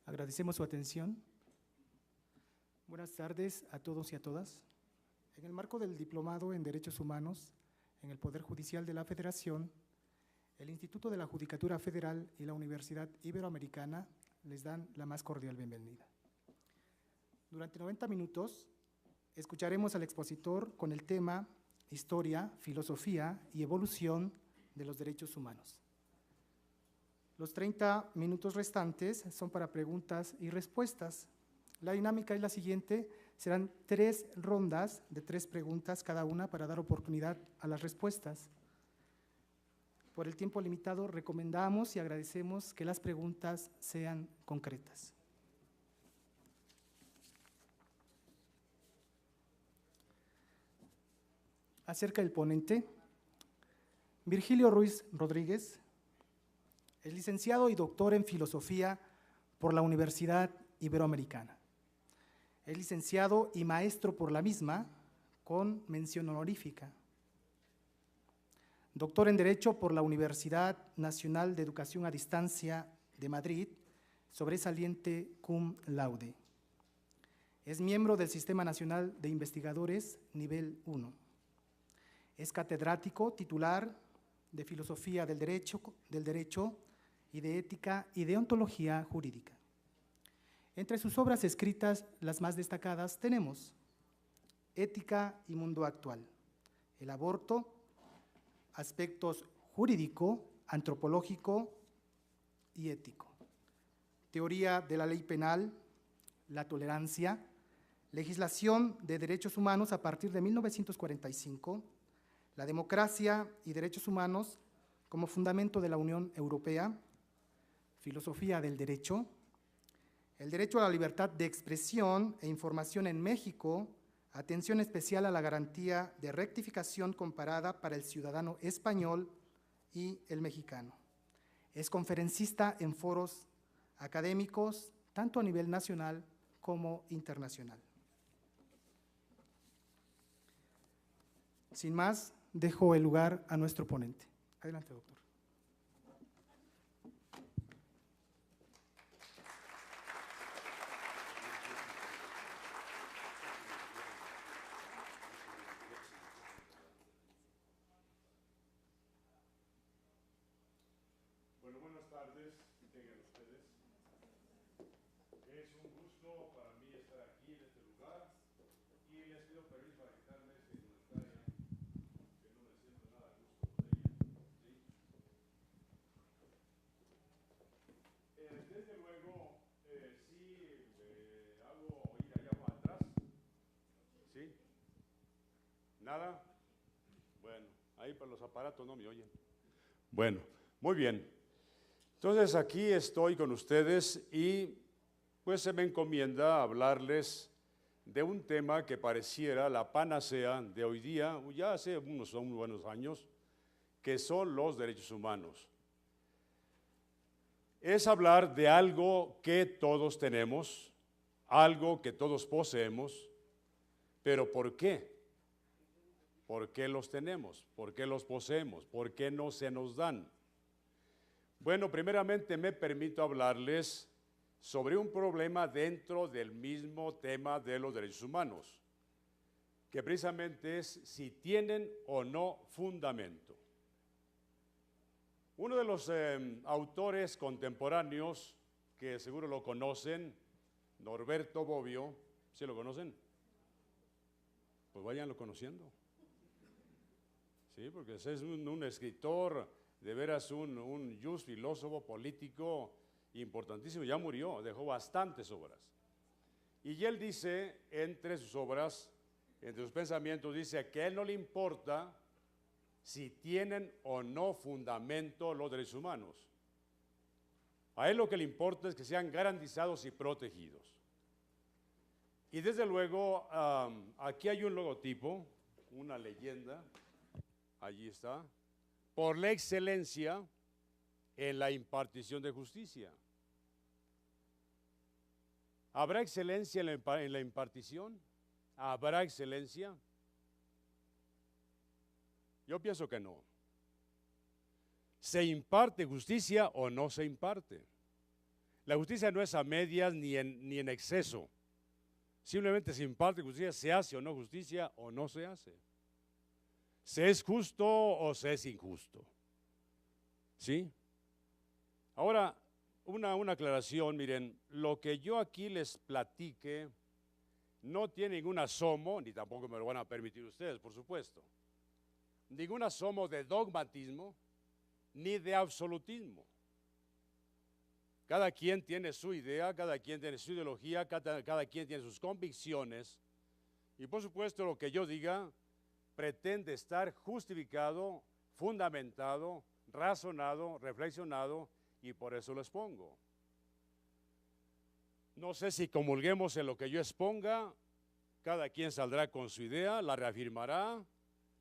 Agradecemos su atención. Buenas tardes a todos y a todas. En el marco del Diplomado en Derechos Humanos en el Poder Judicial de la Federación, el Instituto de la Judicatura Federal y la Universidad Iberoamericana les dan la más cordial bienvenida. Durante 90 minutos escucharemos al expositor con el tema Historia, Filosofía y Evolución de los Derechos Humanos. Los 30 minutos restantes son para preguntas y respuestas. La dinámica es la siguiente: serán 3 rondas de 3 preguntas cada una para dar oportunidad a las respuestas. Por el tiempo limitado, recomendamos y agradecemos que las preguntas sean concretas. Acerca del ponente, Virgilio Ruiz Rodríguez es licenciado y doctor en Filosofía por la Universidad Iberoamericana. Es licenciado y maestro por la misma, con mención honorífica. Doctor en Derecho por la Universidad Nacional de Educación a Distancia de Madrid, sobresaliente cum laude. Es miembro del Sistema Nacional de Investigadores Nivel 1. Es catedrático titular de Filosofía del Derecho y de Ética y Deontología Jurídica. Entre sus obras escritas, las más destacadas tenemos Ética y Mundo Actual, el aborto, aspectos jurídico, antropológico y ético, teoría de la ley penal, la tolerancia, legislación de derechos humanos a partir de 1945, la democracia y derechos humanos como fundamento de la Unión Europea, filosofía del derecho, el derecho a la libertad de expresión e información en México, atención especial a la garantía de rectificación comparada para el ciudadano español y el mexicano. Es conferencista en foros académicos, tanto a nivel nacional como internacional. Sin más, dejo el lugar a nuestro ponente. Adelante, doctor. Bueno, buenas tardes, tengan ustedes. Es un gusto para mí estar aquí en este lugar y les pido permiso para quitarme esta indumentaria que no me siento nada a gusto con ella. ¿Sí? Desde luego, sí hago oír allá atrás. ¿Sí? ¿Nada? Bueno, ahí para los aparatos no me oyen. Bueno, muy bien. Entonces aquí estoy con ustedes y pues se me encomienda hablarles de un tema que pareciera la panacea de hoy día, ya hace unos buenos años, que son los derechos humanos. Es hablar de algo que todos tenemos, algo que todos poseemos, pero ¿por qué? ¿Por qué los tenemos? ¿Por qué los poseemos? ¿Por qué no se nos dan? Bueno, primeramente me permito hablarles sobre un problema dentro del mismo tema de los derechos humanos, que precisamente es si tienen o no fundamento. Uno de los autores contemporáneos, que seguro lo conocen, Norberto Bobbio, ¿sí lo conocen? Pues váyanlo conociendo. Sí, porque ese es un escritor, de veras un just filósofo político importantísimo, ya murió, dejó bastantes obras. Y él dice, entre sus obras, entre sus pensamientos, dice que a él no le importa si tienen o no fundamento los derechos humanos. A él lo que le importa es que sean garantizados y protegidos. Y desde luego, aquí hay un logotipo, una leyenda, allí está, por la excelencia en la impartición de justicia. ¿Habrá excelencia en la impartición? ¿Habrá excelencia? Yo pienso que no. ¿Se imparte justicia o no se imparte? La justicia no es a medias ni en exceso. Simplemente se imparte justicia, se hace o no justicia o no se hace. Se es justo o se es injusto. ¿Sí? Ahora, una aclaración, miren, lo que yo aquí les platique no tiene ningún asomo, ni tampoco me lo van a permitir ustedes, por supuesto, ningún asomo de dogmatismo ni de absolutismo. Cada quien tiene su idea, cada quien tiene su ideología, cada quien tiene sus convicciones y por supuesto lo que yo diga pretende estar justificado, fundamentado, razonado, reflexionado y por eso lo expongo. No sé si comulguemos en lo que yo exponga, cada quien saldrá con su idea, la reafirmará,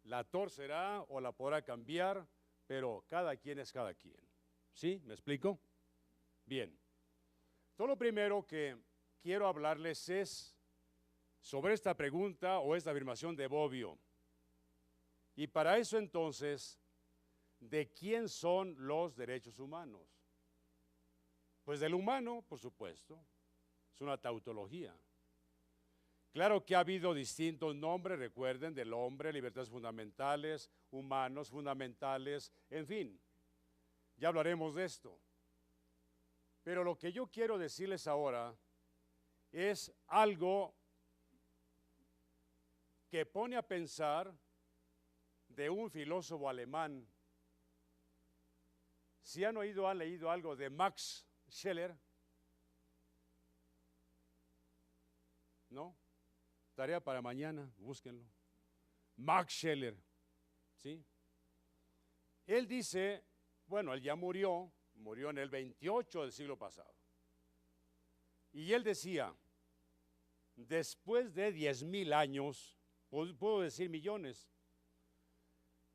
la torcerá o la podrá cambiar, pero cada quien es cada quien. ¿Sí? ¿Me explico? Bien. Todo lo primero que quiero hablarles es sobre esta pregunta o esta afirmación de Bobbio. Y para eso entonces, ¿de quién son los derechos humanos? Pues del humano, por supuesto. Es una tautología. Claro que ha habido distintos nombres, recuerden, del hombre, libertades fundamentales, humanos fundamentales, en fin, ya hablaremos de esto. Pero lo que yo quiero decirles ahora es algo que pone a pensar de un filósofo alemán. Si han oído, han leído algo de Max Scheler, ¿no? Tarea para mañana, búsquenlo. Max Scheler, ¿sí? Él dice, bueno, él ya murió en el 28 del siglo pasado. Y él decía, después de 10,000 años, puedo decir millones,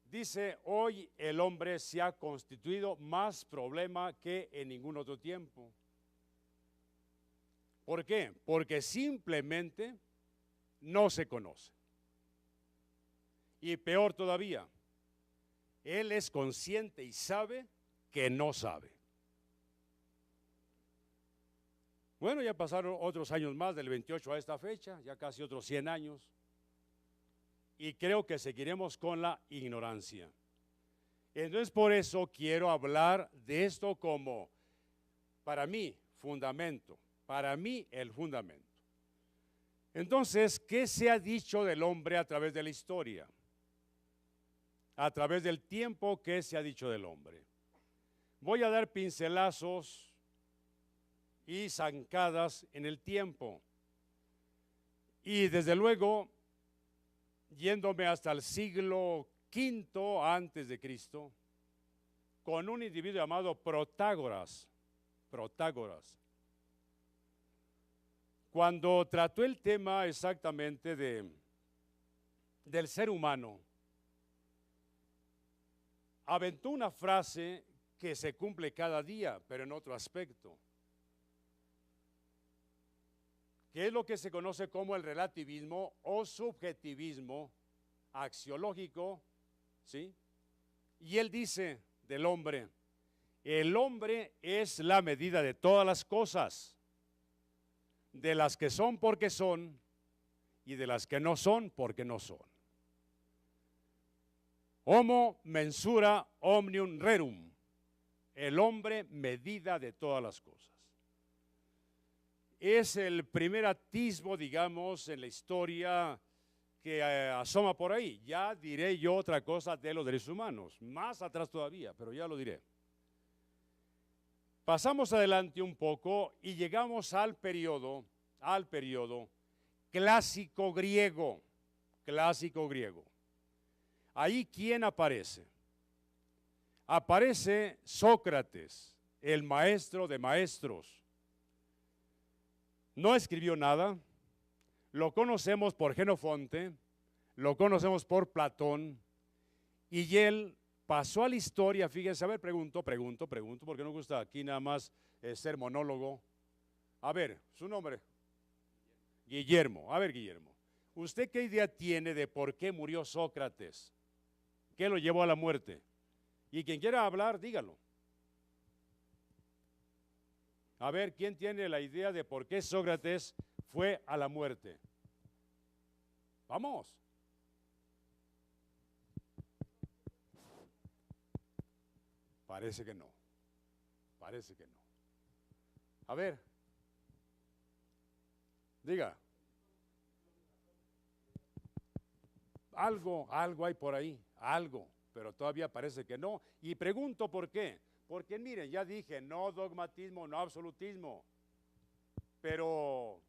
dice, hoy el hombre se ha constituido más problema que en ningún otro tiempo. ¿Por qué? Porque simplemente no se conoce. Y peor todavía, él es consciente y sabe que no sabe. Bueno, ya pasaron otros años más, del 28 a esta fecha, ya casi otros 100 años. Y creo que seguiremos con la ignorancia. Entonces, por eso quiero hablar de esto como, para mí, fundamento. Para mí, el fundamento. Entonces, ¿qué se ha dicho del hombre a través de la historia? A través del tiempo, ¿qué se ha dicho del hombre? Voy a dar pincelazos y zancadas en el tiempo. Y desde luego, yéndome hasta el siglo V antes de Cristo, con un individuo llamado Protágoras. Cuando trató el tema exactamente del ser humano, aventó una frase que se cumple cada día, pero en otro aspecto, que es lo que se conoce como el relativismo o subjetivismo axiológico, ¿sí? Y él dice del hombre, el hombre es la medida de todas las cosas, de las que son porque son y de las que no son porque no son. Homo mensura omnium rerum, el hombre medida de todas las cosas. Es el primer atisbo, digamos, en la historia que asoma por ahí. Ya diré yo otra cosa de los derechos humanos, más atrás todavía, pero ya lo diré. Pasamos adelante un poco y llegamos al periodo clásico griego. Ahí, ¿quién aparece? Aparece Sócrates, el maestro de maestros. No escribió nada, lo conocemos por Jenofonte, lo conocemos por Platón, y él pasó a la historia, fíjense, a ver, pregunto, porque no me gusta aquí nada más ser monólogo. A ver, su nombre. Guillermo. A ver, Guillermo, ¿usted qué idea tiene de por qué murió Sócrates? ¿Qué lo llevó a la muerte? Y quien quiera hablar, dígalo. A ver, ¿quién tiene la idea de por qué Sócrates fue a la muerte? Vamos. Parece que no. Parece que no. A ver. Diga. Algo hay por ahí, algo, pero todavía parece que no. Y pregunto por qué. Porque miren, ya dije, no dogmatismo, no absolutismo. Pero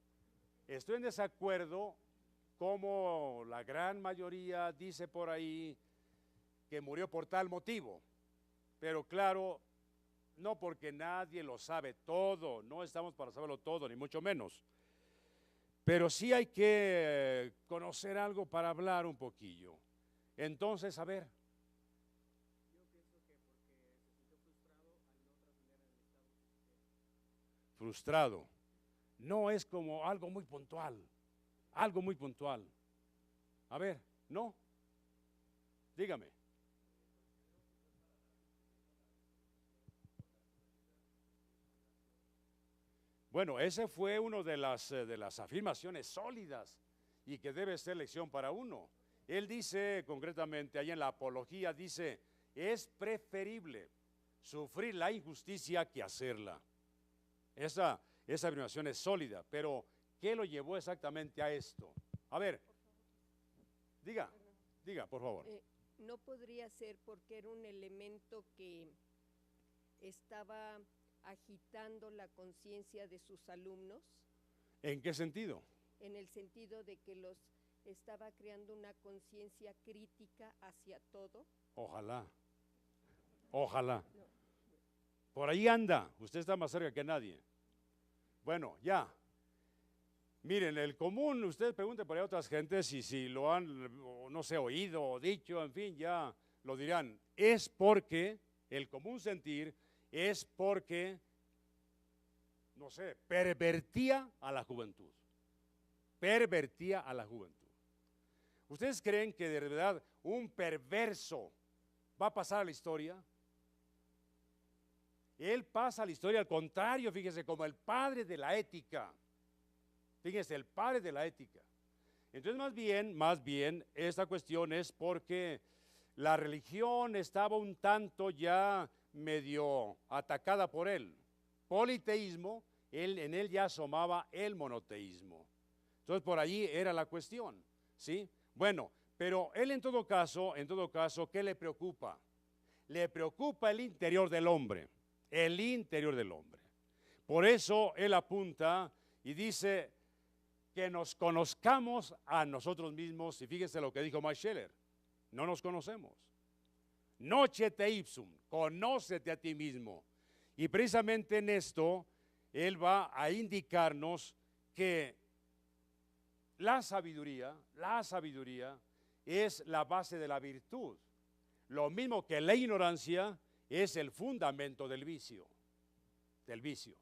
estoy en desacuerdo como la gran mayoría dice por ahí que murió por tal motivo. Pero claro, no porque nadie lo sabe todo, no estamos para saberlo todo, ni mucho menos. Pero sí hay que conocer algo para hablar un poquillo. Entonces, a ver. Yo pienso que porque se sintió frustrado al no trascender en el estado. Frustrado. No es como algo muy puntual. Algo muy puntual. A ver, ¿no? Dígame. Bueno, ese fue una de las afirmaciones sólidas y que debe ser lección para uno. Él dice concretamente, ahí en la apología, dice, es preferible sufrir la injusticia que hacerla. Esa afirmación es sólida, pero ¿qué lo llevó exactamente a esto? A ver, diga, por favor. No podría ser porque era un elemento que estaba agitando la conciencia de sus alumnos. ¿En qué sentido? En el sentido de que los estaba creando una conciencia crítica hacia todo. Ojalá, ojalá. No. Por ahí anda, usted está más cerca que nadie. Bueno, ya. Miren, el común, usted pregunte por ahí a otras gentes y si lo han, no sé, oído o dicho, en fin, ya lo dirán. Es porque el común sentir es porque, no sé, pervertía a la juventud. Pervertía a la juventud. ¿Ustedes creen que de verdad un perverso va a pasar a la historia? Él pasa a la historia al contrario, fíjese, como el padre de la ética. Fíjese, el padre de la ética. Entonces, más bien, esta cuestión es porque la religión estaba un tanto ya medio atacada por él. Politeísmo, en él ya asomaba el monoteísmo. Entonces, por allí era la cuestión, ¿sí? Bueno, pero él en todo caso, ¿qué le preocupa? Le preocupa el interior del hombre, el interior del hombre. Por eso él apunta y dice que nos conozcamos a nosotros mismos, y fíjense lo que dijo Max Scheler, no nos conocemos. Noce te ipsum, conócete a ti mismo. Y precisamente en esto, él va a indicarnos que la sabiduría es la base de la virtud. Lo mismo que la ignorancia es el fundamento del vicio.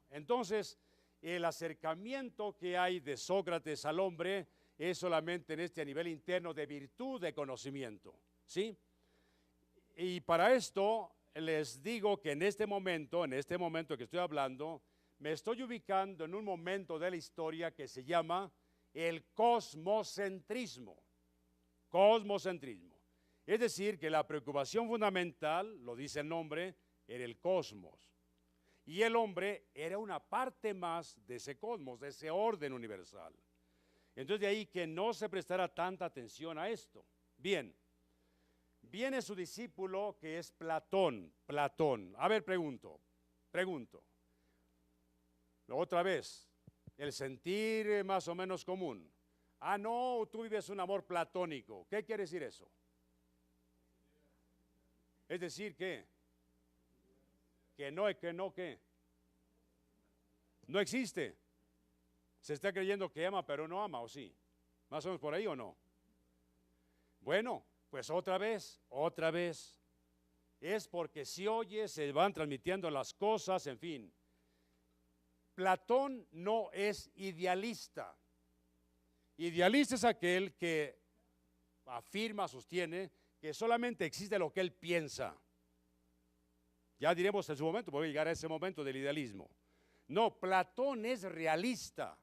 Entonces, el acercamiento que hay de Sócrates al hombre es solamente en este nivel interno de virtud, de conocimiento, ¿sí? Y para esto les digo que en este momento que estoy hablando, me estoy ubicando en un momento de la historia que se llama el cosmocentrismo. Cosmocentrismo. Es decir, que la preocupación fundamental, lo dice el nombre, era el cosmos. Y el hombre era una parte más de ese cosmos, de ese orden universal. Entonces de ahí que no se prestara tanta atención a esto. Bien, viene su discípulo que es Platón. A ver, pregunto. Otra vez, el sentir más o menos común. Ah, no, tú vives un amor platónico. ¿Qué quiere decir eso? Es decir, ¿qué? Que no, ¿qué? No existe. Se está creyendo que ama, pero no ama, ¿o sí? ¿Más o menos por ahí o no? Bueno, pues otra vez. Es porque si oye, se van transmitiendo las cosas, en fin. Platón no es idealista. Idealista es aquel que afirma, sostiene, que solamente existe lo que él piensa. Ya diremos en su momento, voy a llegar a ese momento del idealismo. No, Platón es realista.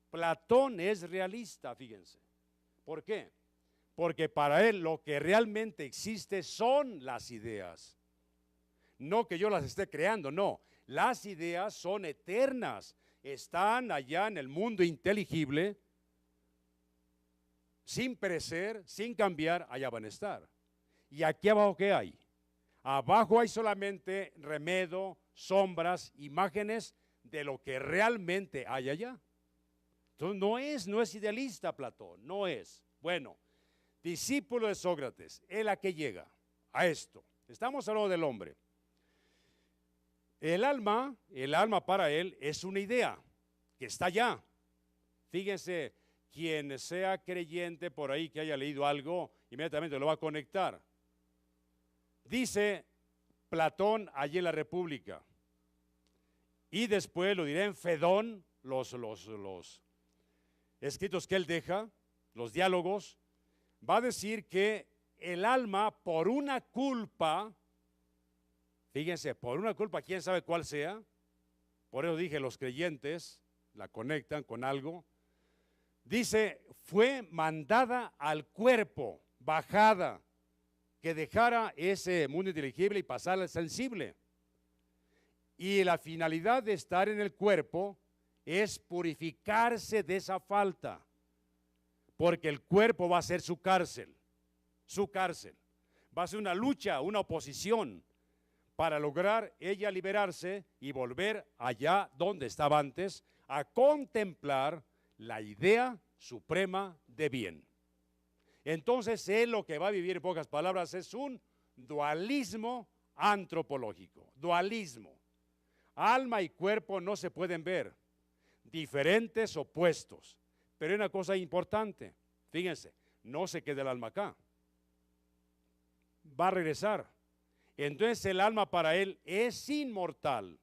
Platón es realista, fíjense. ¿Por qué? Porque para él lo que realmente existe son las ideas. No que yo las esté creando, no. Las ideas son eternas. Están allá en el mundo inteligible, sin perecer, sin cambiar, allá van a estar. ¿Y aquí abajo qué hay? Abajo hay solamente remedo, sombras, imágenes de lo que realmente hay allá. Entonces no es idealista Platón, no es. Bueno, discípulo de Sócrates, él a qué llega, a esto. Estamos hablando del hombre. El alma para él es una idea que está allá. Fíjense, quien sea creyente por ahí que haya leído algo, inmediatamente lo va a conectar. Dice Platón allí en la República. Y después lo diré en Fedón, los escritos que él deja, los diálogos, va a decir que el alma por una culpa, fíjense, por una culpa, quién sabe cuál sea, por eso dije los creyentes la conectan con algo, dice, fue mandada al cuerpo, bajada, que dejara ese mundo inteligible y pasara al sensible. Y la finalidad de estar en el cuerpo es purificarse de esa falta, porque el cuerpo va a ser su cárcel, va a ser una lucha, una oposición, para lograr ella liberarse y volver allá donde estaba antes, a contemplar la idea suprema de bien. Entonces él lo que va a vivir en pocas palabras es un dualismo antropológico, dualismo. Alma y cuerpo no se pueden ver, diferentes, opuestos. Pero hay una cosa importante, fíjense, no se queda el alma acá, va a regresar. Entonces el alma para él es inmortal.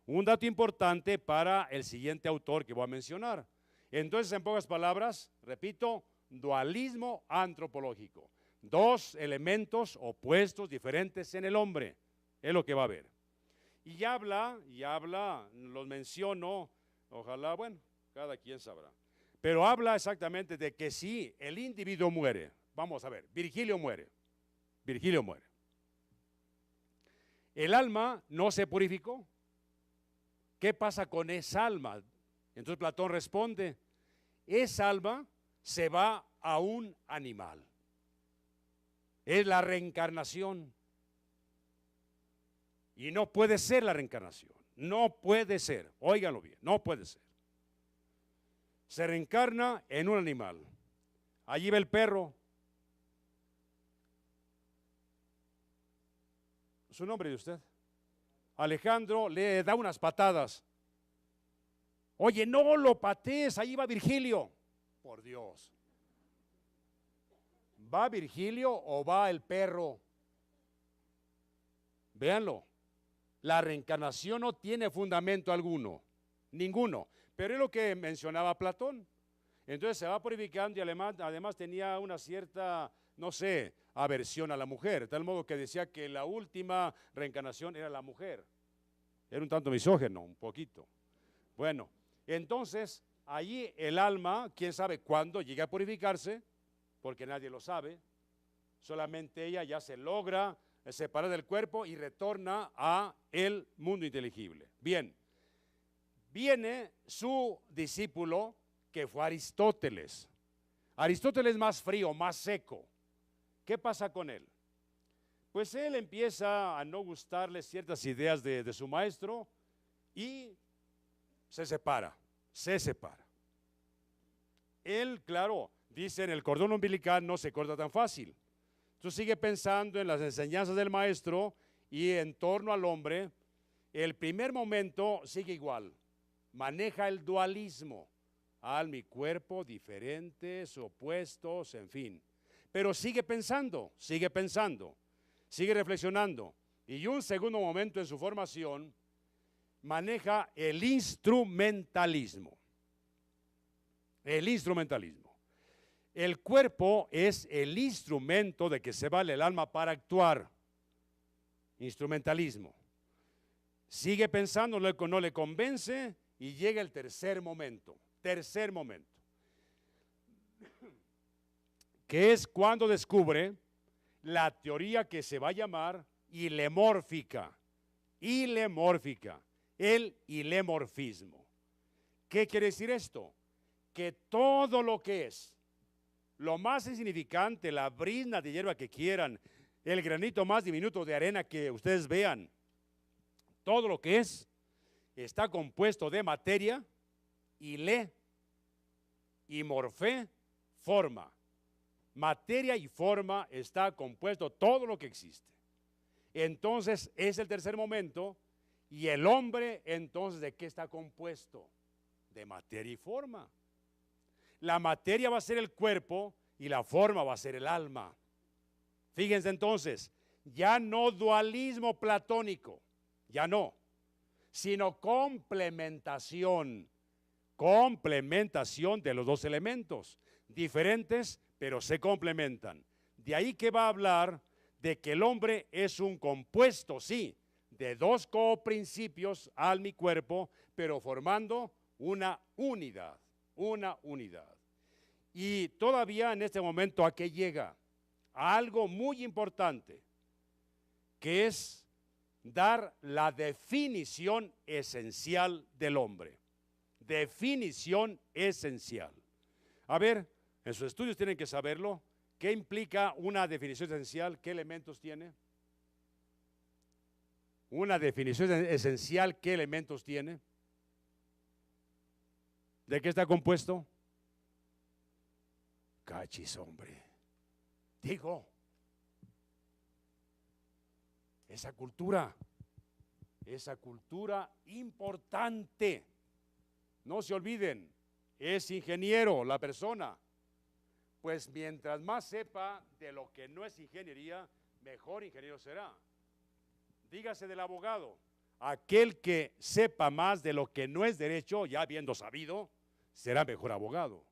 Un dato importante para el siguiente autor que voy a mencionar. Entonces, en pocas palabras, repito, dualismo antropológico. Dos elementos opuestos, diferentes en el hombre, es lo que va a haber. Y habla, los menciono, ojalá, bueno, cada quien sabrá. Pero habla exactamente de que si el individuo muere, vamos a ver, Virgilio muere. El alma no se purificó. ¿Qué pasa con esa alma? Entonces Platón responde, esa alma se va a un animal. Es la reencarnación. Y no puede ser la reencarnación. No puede ser. Óiganlo bien, no puede ser. Se reencarna en un animal. Allí va el perro. ¿Su nombre de usted? Alejandro le da unas patadas. Oye, no lo patees, ahí va Virgilio. Por Dios. ¿Va Virgilio o va el perro? Véanlo. La reencarnación no tiene fundamento alguno, ninguno. Pero es lo que mencionaba Platón. Entonces se va purificando y además tenía una cierta, no sé, aversión a la mujer, de tal modo que decía que la última reencarnación era la mujer. Era un tanto misógino, un poquito. Bueno, entonces allí el alma, quién sabe cuándo llega a purificarse, porque nadie lo sabe, solamente ella ya se logra separar del cuerpo y retorna a el mundo inteligible. Bien, viene su discípulo que fue Aristóteles. Aristóteles más frío, más seco. ¿Qué pasa con él? Pues él empieza a no gustarle ciertas ideas de su maestro y se separa. Él, claro, dice en el cordón umbilical no se corta tan fácil. Entonces sigue pensando en las enseñanzas del maestro y en torno al hombre. El primer momento sigue igual. Maneja el dualismo. Alma y cuerpo diferentes, opuestos, en fin. Pero sigue pensando, sigue reflexionando. Y un segundo momento en su formación maneja el instrumentalismo. El cuerpo es el instrumento de que se vale el alma para actuar. Instrumentalismo. sigue pensando, no le convence y llega el tercer momento, que es cuando descubre la teoría que se va a llamar ilemórfica, el ilemorfismo. ¿Qué quiere decir esto? Que todo lo que es lo más insignificante, la brizna de hierba que quieran, el granito más diminuto de arena que ustedes vean, todo lo que es, está compuesto de materia, ile, y morfé, forma. Materia y forma está compuesto todo lo que existe. Entonces es el tercer momento. Y el hombre, entonces, ¿de qué está compuesto? De materia y forma. La materia va a ser el cuerpo y la forma va a ser el alma. Fíjense entonces, ya no dualismo platónico, ya no, sino complementación de los dos elementos, diferentes, pero se complementan. De ahí que va a hablar de que el hombre es un compuesto, sí, de dos coprincipios, alma y cuerpo, pero formando una unidad. Y todavía en este momento, ¿a qué llega? A algo muy importante, que es dar la definición esencial del hombre. Definición esencial. A ver, en sus estudios tienen que saberlo. ¿Qué implica una definición esencial? ¿Qué elementos tiene? Una definición esencial, ¿qué elementos tiene? ¿De qué está compuesto? Cachis, hombre. Digo, esa cultura importante, no se olviden, es ingeniero la persona. Pues mientras más sepa de lo que no es ingeniería, mejor ingeniero será. Dígase del abogado, aquel que sepa más de lo que no es derecho, ya habiendo sabido, será mejor abogado.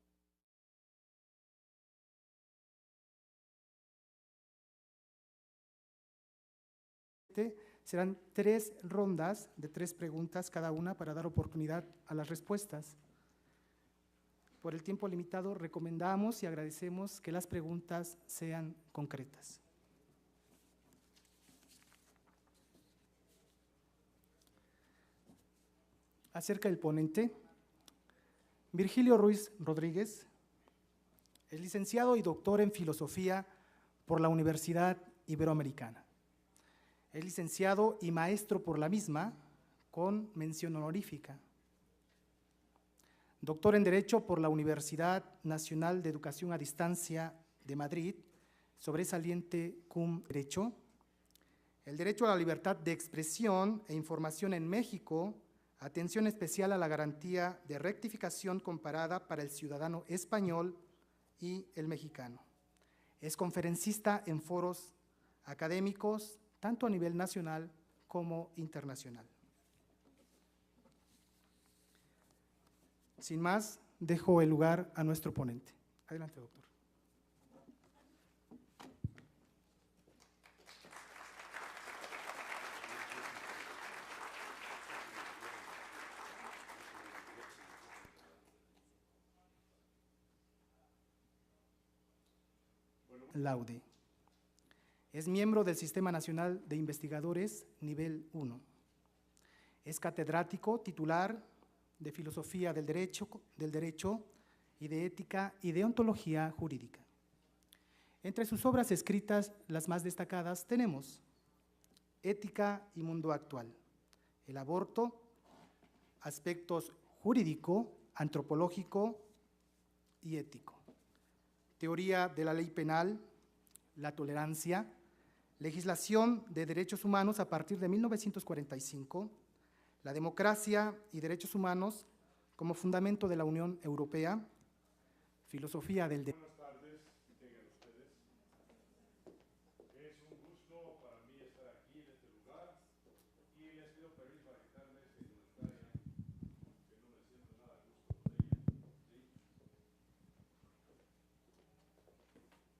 Serán 3 rondas de 3 preguntas cada una para dar oportunidad a las respuestas. Por el tiempo limitado, recomendamos y agradecemos que las preguntas sean concretas. Acerca del ponente, Virgilio Ruiz Rodríguez es licenciado y doctor en Filosofía por la Universidad Iberoamericana. Es licenciado y maestro por la misma, con mención honorífica. Doctor en Derecho por la Universidad Nacional de Educación a Distancia de Madrid, sobresaliente cum derecho. El derecho a la libertad de expresión e información en México, atención especial a la garantía de rectificación comparada para el ciudadano español y el mexicano. Es conferencista en foros académicos, tanto a nivel nacional como internacional. Sin más, dejo el lugar a nuestro ponente. Adelante, doctor. Laude. Es miembro del Sistema Nacional de Investigadores Nivel 1. Es catedrático titular de Filosofía del Derecho y de Ética y Deontología Jurídica. Entre sus obras escritas, las más destacadas tenemos Ética y Mundo Actual, el aborto, aspectos jurídico, antropológico y ético, teoría de la ley penal, la tolerancia, legislación de derechos humanos a partir de 1945, la democracia y derechos humanos como fundamento de la Unión Europea, filosofía del derecho. Buenas tardes, tengan ustedes. Es un gusto para mí estar aquí en este lugar y les pido permiso para quitarme esta indumentaria, que no me siento nada a gusto con ella.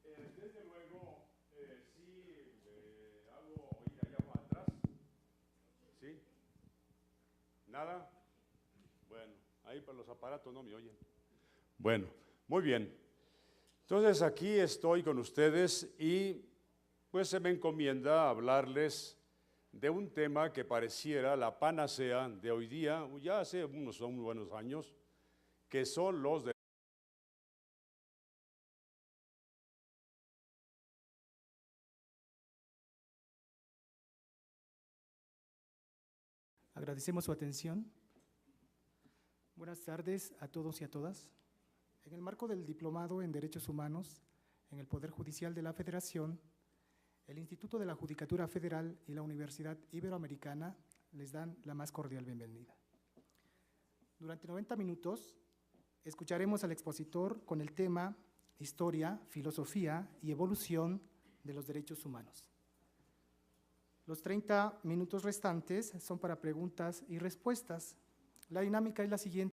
¿Sí? Desde luego, sí hago oír allá atrás, ¿sí? ¿Nada? Bueno, ahí para los aparatos no me oyen. Bueno, muy bien. Entonces aquí estoy con ustedes y pues se me encomienda hablarles de un tema que pareciera la panacea de hoy día, ya hace unos buenos años, que son los de Agradecemos su atención. Buenas tardes a todos y a todas. En el marco del Diplomado en Derechos Humanos en el Poder Judicial de la Federación, el Instituto de la Judicatura Federal y la Universidad Iberoamericana les dan la más cordial bienvenida. Durante 90 minutos escucharemos al expositor con el tema Historia, Filosofía y Evolución de los Derechos Humanos. Los 30 minutos restantes son para preguntas y respuestas. La dinámica es la siguiente.